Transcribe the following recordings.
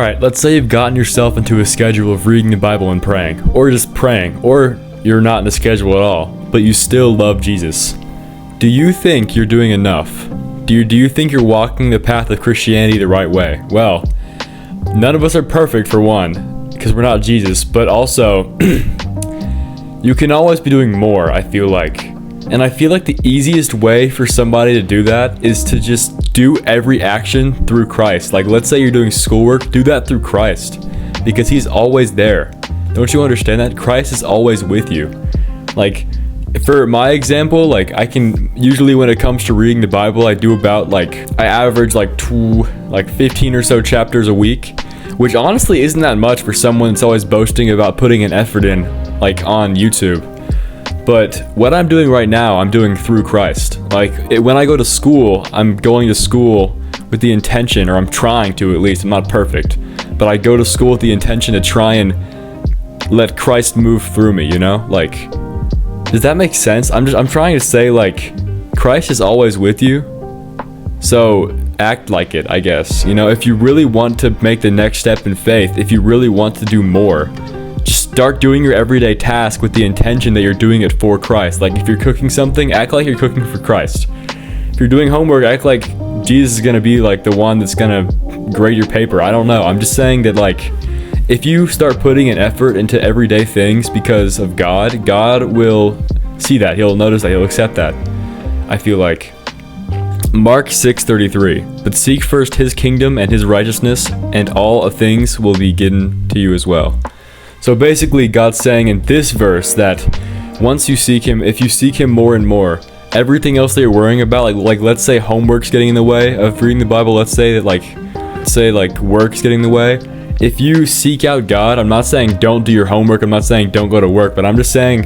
Alright, let's say you've gotten yourself into a schedule of reading the Bible and praying, or just praying, or you're not in a schedule at all, but you still love Jesus. Do you think you're doing enough? Do you think you're walking the path of Christianity the right way? Well, none of us are perfect, for one, because we're not Jesus, but also, you can always be doing more, I feel like. And I feel like the easiest way for somebody to do that is to just do every action through Christ. Like, let's say you're doing schoolwork, do that through Christ, because he's always there. Don't you understand that? Christ is always with you. Like, for my example, like, I can usually, when it comes to reading the Bible, I do about, I average 15 or so chapters a week, which honestly isn't that much for someone that's always boasting about putting an effort in, on YouTube. But what I'm doing right now, I'm doing through Christ. When I go to school, I'm going to school with the intention, or I'm trying to at least, I'm not perfect, but I go to school with the intention to try and let Christ move through me, does that make sense? I'm trying to say, Christ is always with you, so act like it, I guess. If you really want to make the next step in faith, if you really want to do more, just start doing your everyday task with the intention that you're doing it for Christ. If you're cooking something, act like you're cooking for Christ. If you're doing homework, act like Jesus is gonna be the one that's gonna grade your paper. I don't know. I'm just saying that if you start putting an effort into everyday things because of God, God will see that. He'll notice that. He'll accept that. I feel like. Mark 6:33. But seek first his kingdom and his righteousness, and all of things will be given to you as well. So basically, God's saying in this verse that once you seek him, if you seek him more and more, everything else that you're worrying about, let's say homework's getting in the way of reading the Bible, let's say that work's getting in the way. If you seek out God, I'm not saying don't do your homework, I'm not saying don't go to work, but I'm just saying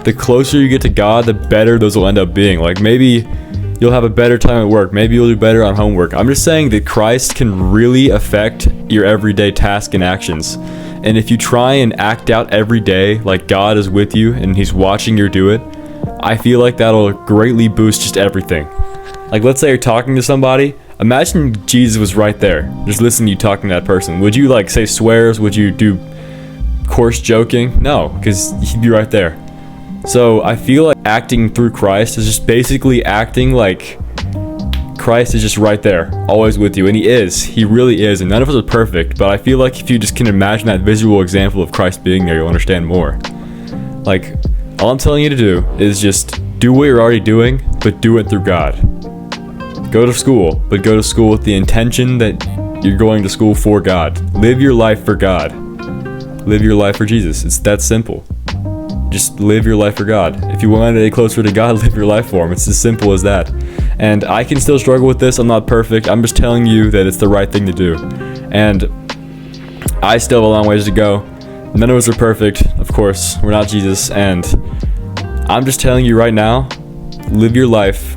the closer you get to God, the better those will end up being. Maybe you'll have a better time at work, maybe you'll do better on homework. I'm just saying that Christ can really affect your everyday task and actions. And if you try and act out every day like God is with you and he's watching you do it, I feel like that'll greatly boost just everything. Let's say you're talking to somebody, imagine Jesus was right there, just listening to you talking to that person. Would you say swears? Would you do coarse joking? No, because he'd be right there. So I feel like acting through Christ is just basically acting like Christ is just right there, always with you, and he really is, and none of us are perfect, but I feel like if you just can imagine that visual example of Christ being there, you'll understand more. All I'm telling you to do is just do what you're already doing, but do it through God. Go to school, but go to school with the intention that you're going to school for God. Live your life for God. Live your life for Jesus. It's that simple. Just live your life for God. If you want to get closer to God, live your life for him. It's as simple as that. And I can still struggle with this. I'm not perfect. I'm just telling you that it's the right thing to do. And I still have a long ways to go. None of us are perfect. Of course, we're not Jesus. And I'm just telling you right now, live your life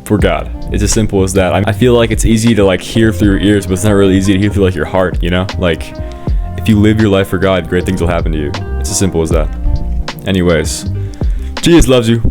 for God. It's as simple as that. I feel like it's easy to hear through your ears, but it's not really easy to hear through your heart, if you live your life for God, great things will happen to you. It's as simple as that. Anyways, Jesus loves you.